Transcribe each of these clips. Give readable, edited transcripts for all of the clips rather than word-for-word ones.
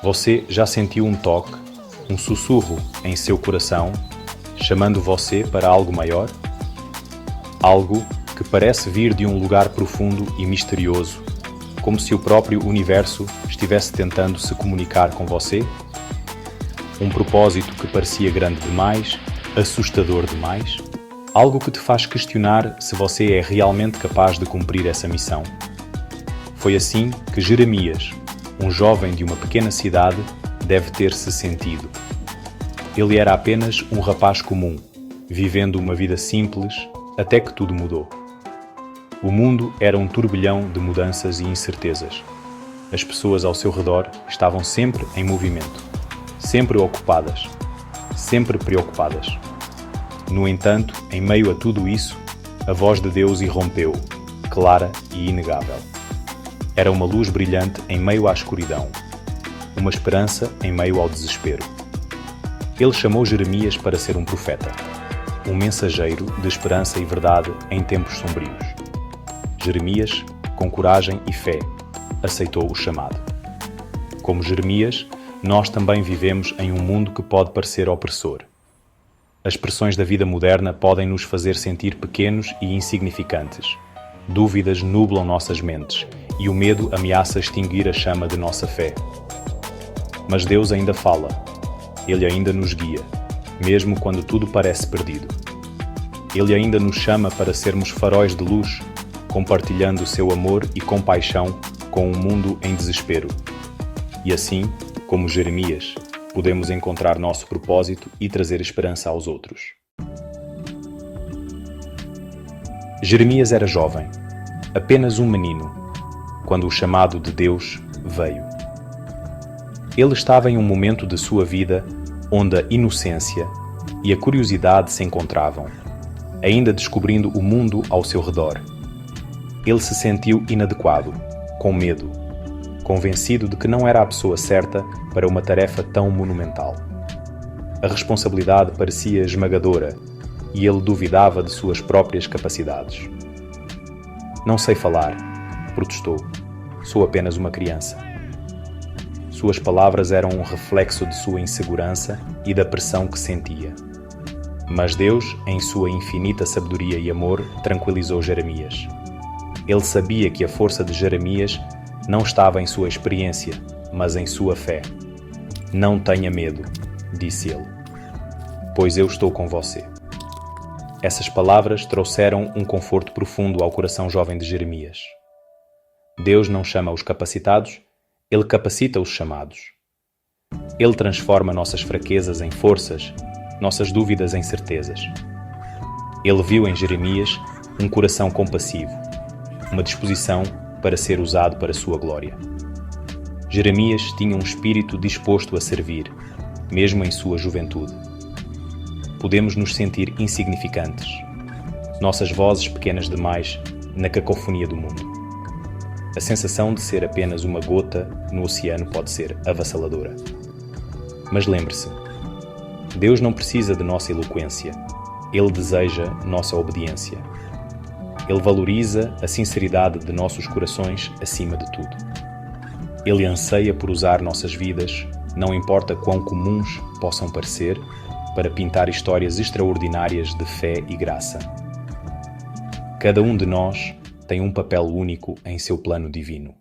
Você já sentiu um toque, um sussurro em seu coração, chamando você para algo maior? Algo que parece vir de um lugar profundo e misterioso, como se o próprio universo estivesse tentando se comunicar com você? Um propósito que parecia grande demais, assustador demais? Algo que te faz questionar se você é realmente capaz de cumprir essa missão? Foi assim que Jeremias, um jovem de uma pequena cidade, deve ter se sentido. Ele era apenas um rapaz comum, vivendo uma vida simples, até que tudo mudou. O mundo era um turbilhão de mudanças e incertezas. As pessoas ao seu redor estavam sempre em movimento, sempre ocupadas, sempre preocupadas. No entanto, em meio a tudo isso, a voz de Deus irrompeu, clara e inegável. Era uma luz brilhante em meio à escuridão, uma esperança em meio ao desespero. Ele chamou Jeremias para ser um profeta, um mensageiro de esperança e verdade em tempos sombrios. Jeremias, com coragem e fé, aceitou o chamado. Como Jeremias, nós também vivemos em um mundo que pode parecer opressor. As pressões da vida moderna podem nos fazer sentir pequenos e insignificantes. Dúvidas nublam nossas mentes e o medo ameaça extinguir a chama de nossa fé. Mas Deus ainda fala. Ele ainda nos guia, mesmo quando tudo parece perdido. Ele ainda nos chama para sermos faróis de luz, compartilhando o seu amor e compaixão com um mundo em desespero. E assim, como Jeremias, podemos encontrar nosso propósito e trazer esperança aos outros. Jeremias era jovem, apenas um menino, quando o chamado de Deus veio. Ele estava em um momento de sua vida onde a inocência e a curiosidade se encontravam, ainda descobrindo o mundo ao seu redor. Ele se sentiu inadequado, com medo, convencido de que não era a pessoa certa para uma tarefa tão monumental. A responsabilidade parecia esmagadora e ele duvidava de suas próprias capacidades. Não sei falar, protestou. Sou apenas uma criança. Suas palavras eram um reflexo de sua insegurança e da pressão que sentia. Mas Deus, em sua infinita sabedoria e amor, tranquilizou Jeremias. Ele sabia que a força de Jeremias não estava em sua experiência, mas em sua fé. Não tenha medo, disse ele, pois eu estou com você. Essas palavras trouxeram um conforto profundo ao coração jovem de Jeremias. Deus não chama os capacitados, Ele capacita os chamados. Ele transforma nossas fraquezas em forças, nossas dúvidas em certezas. Ele viu em Jeremias um coração compassivo, uma disposição para ser usado para sua glória. Jeremias tinha um espírito disposto a servir, mesmo em sua juventude. Podemos nos sentir insignificantes, nossas vozes pequenas demais na cacofonia do mundo. A sensação de ser apenas uma gota no oceano pode ser avassaladora. Mas lembre-se, Deus não precisa de nossa eloquência, Ele deseja nossa obediência. Ele valoriza a sinceridade de nossos corações acima de tudo. Ele anseia por usar nossas vidas, não importa quão comuns possam parecer, para pintar histórias extraordinárias de fé e graça. Cada um de nós tem um papel único em seu plano divino.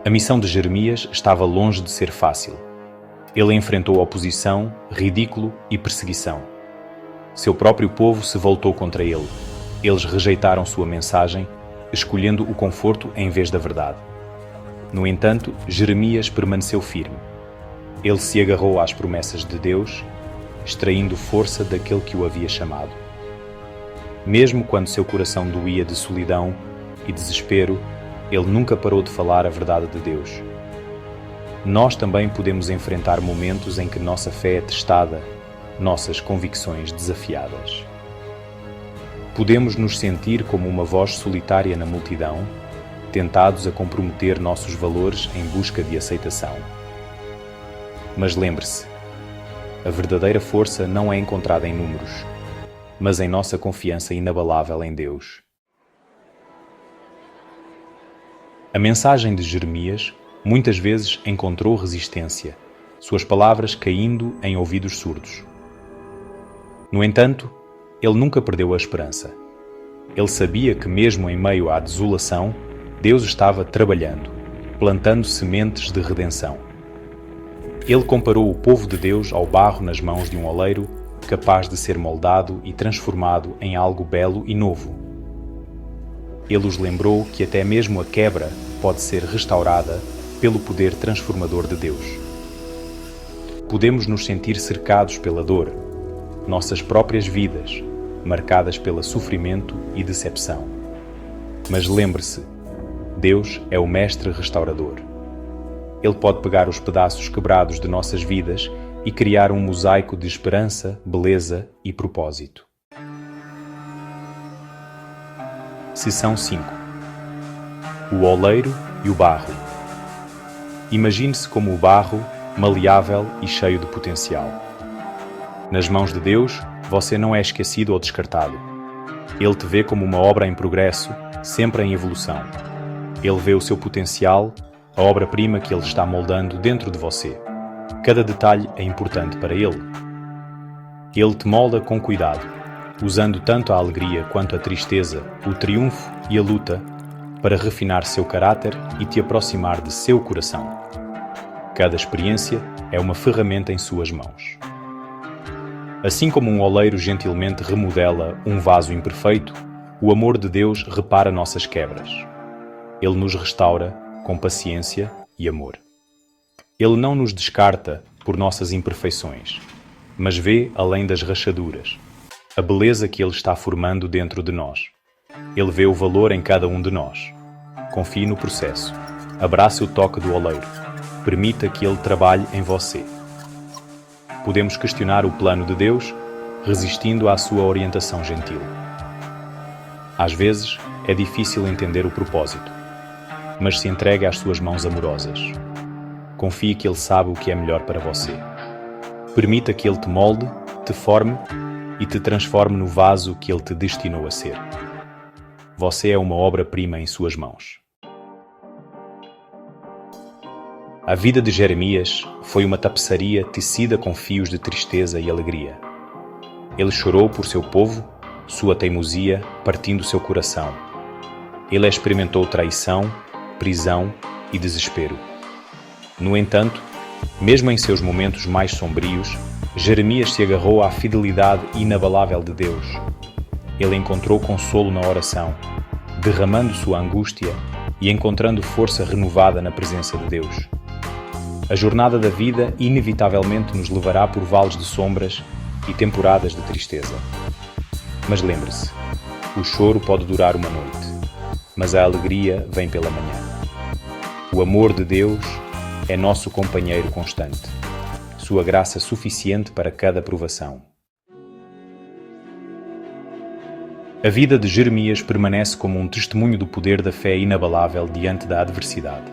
A missão de Jeremias estava longe de ser fácil. Ele enfrentou oposição, ridículo e perseguição. Seu próprio povo se voltou contra ele. Eles rejeitaram sua mensagem, escolhendo o conforto em vez da verdade. No entanto, Jeremias permaneceu firme. Ele se agarrou às promessas de Deus, extraindo força daquele que o havia chamado. Mesmo quando seu coração doía de solidão e desespero, ele nunca parou de falar a verdade de Deus. Nós também podemos enfrentar momentos em que nossa fé é testada, nossas convicções desafiadas. Podemos nos sentir como uma voz solitária na multidão, tentados a comprometer nossos valores em busca de aceitação. Mas lembre-se, a verdadeira força não é encontrada em números, mas em nossa confiança inabalável em Deus. A mensagem de Jeremias muitas vezes encontrou resistência, suas palavras caindo em ouvidos surdos. No entanto, ele nunca perdeu a esperança. Ele sabia que mesmo em meio à desolação, Deus estava trabalhando, plantando sementes de redenção. Ele comparou o povo de Deus ao barro nas mãos de um oleiro, capaz de ser moldado e transformado em algo belo e novo. Ele os lembrou que até mesmo a quebra pode ser restaurada pelo poder transformador de Deus. Podemos nos sentir cercados pela dor, nossas próprias vidas, marcadas pelo sofrimento e decepção. Mas lembre-se, Deus é o Mestre Restaurador. Ele pode pegar os pedaços quebrados de nossas vidas e criar um mosaico de esperança, beleza e propósito. Seção 5. O oleiro e o barro. Imagine-se como o barro, maleável e cheio de potencial. Nas mãos de Deus, você não é esquecido ou descartado. Ele te vê como uma obra em progresso, sempre em evolução. Ele vê o seu potencial, a obra-prima que Ele está moldando dentro de você. Cada detalhe é importante para Ele. Ele te molda com cuidado, usando tanto a alegria quanto a tristeza, o triunfo e a luta, para refinar seu caráter e te aproximar de seu coração. Cada experiência é uma ferramenta em suas mãos. Assim como um oleiro gentilmente remodela um vaso imperfeito, o amor de Deus repara nossas quebras. Ele nos restaura com paciência e amor. Ele não nos descarta por nossas imperfeições, mas vê além das rachaduras, a beleza que Ele está formando dentro de nós. Ele vê o valor em cada um de nós. Confie no processo. Abrace o toque do oleiro. Permita que Ele trabalhe em você. Podemos questionar o plano de Deus, resistindo à sua orientação gentil. Às vezes, é difícil entender o propósito, mas se entregue às suas mãos amorosas. Confie que Ele sabe o que é melhor para você. Permita que Ele te molde, te forme e te transforme no vaso que Ele te destinou a ser. Você é uma obra-prima em suas mãos. A vida de Jeremias foi uma tapeçaria tecida com fios de tristeza e alegria. Ele chorou por seu povo, sua teimosia partindo seu coração. Ele experimentou traição, prisão e desespero. No entanto, mesmo em seus momentos mais sombrios, Jeremias se agarrou à fidelidade inabalável de Deus. Ele encontrou consolo na oração, derramando sua angústia e encontrando força renovada na presença de Deus. A jornada da vida inevitavelmente nos levará por vales de sombras e temporadas de tristeza. Mas lembre-se, o choro pode durar uma noite, mas a alegria vem pela manhã. O amor de Deus é nosso companheiro constante, sua graça suficiente para cada provação. A vida de Jeremias permanece como um testemunho do poder da fé inabalável diante da adversidade.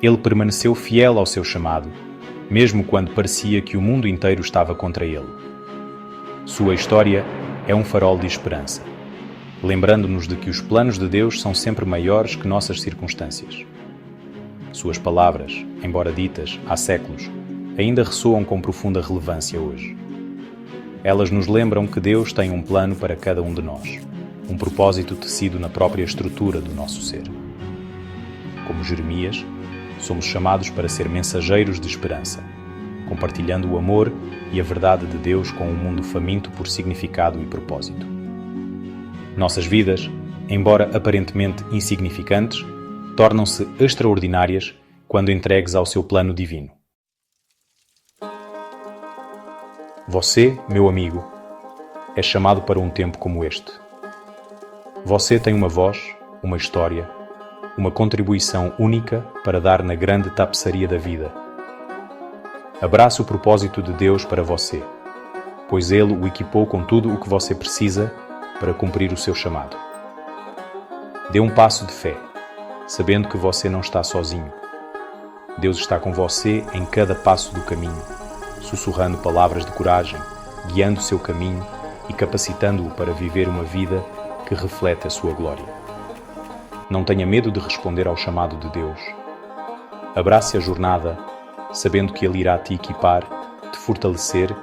Ele permaneceu fiel ao seu chamado, mesmo quando parecia que o mundo inteiro estava contra ele. Sua história é um farol de esperança, lembrando-nos de que os planos de Deus são sempre maiores que nossas circunstâncias. Suas palavras, embora ditas há séculos, ainda ressoam com profunda relevância hoje. Elas nos lembram que Deus tem um plano para cada um de nós, um propósito tecido na própria estrutura do nosso ser. Como Jeremias, somos chamados para ser mensageiros de esperança, compartilhando o amor e a verdade de Deus com um mundo faminto por significado e propósito. Nossas vidas, embora aparentemente insignificantes, tornam-se extraordinárias quando entregues ao seu plano divino. Você, meu amigo, é chamado para um tempo como este. Você tem uma voz, uma história, uma contribuição única para dar na grande tapeçaria da vida. Abrace o propósito de Deus para você, pois Ele o equipou com tudo o que você precisa para cumprir o seu chamado. Dê um passo de fé, sabendo que você não está sozinho. Deus está com você em cada passo do caminho, sussurrando palavras de coragem, guiando seu caminho e capacitando-o para viver uma vida que reflete a sua glória. Não tenha medo de responder ao chamado de Deus. Abrace a jornada, sabendo que Ele irá te equipar, te fortalecer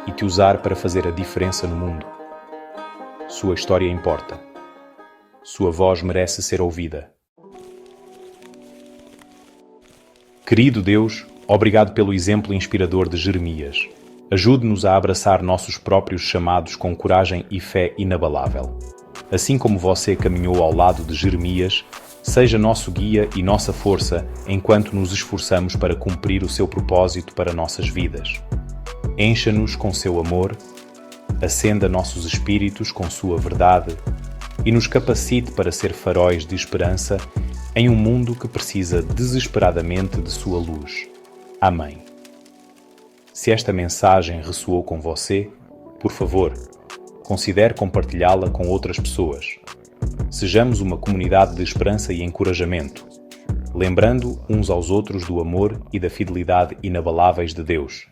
e te usar para fazer a diferença no mundo. Sua história importa. Sua voz merece ser ouvida. Querido Deus, obrigado pelo exemplo inspirador de Jeremias. Ajude-nos a abraçar nossos próprios chamados com coragem e fé inabalável. Assim como você caminhou ao lado de Jeremias, seja nosso guia e nossa força enquanto nos esforçamos para cumprir o seu propósito para nossas vidas. Encha-nos com seu amor, acenda nossos espíritos com sua verdade e nos capacite para ser faróis de esperança em um mundo que precisa desesperadamente de sua luz. Amém. Se esta mensagem ressoou com você, por favor, considere compartilhá-la com outras pessoas. Sejamos uma comunidade de esperança e encorajamento, lembrando uns aos outros do amor e da fidelidade inabaláveis de Deus.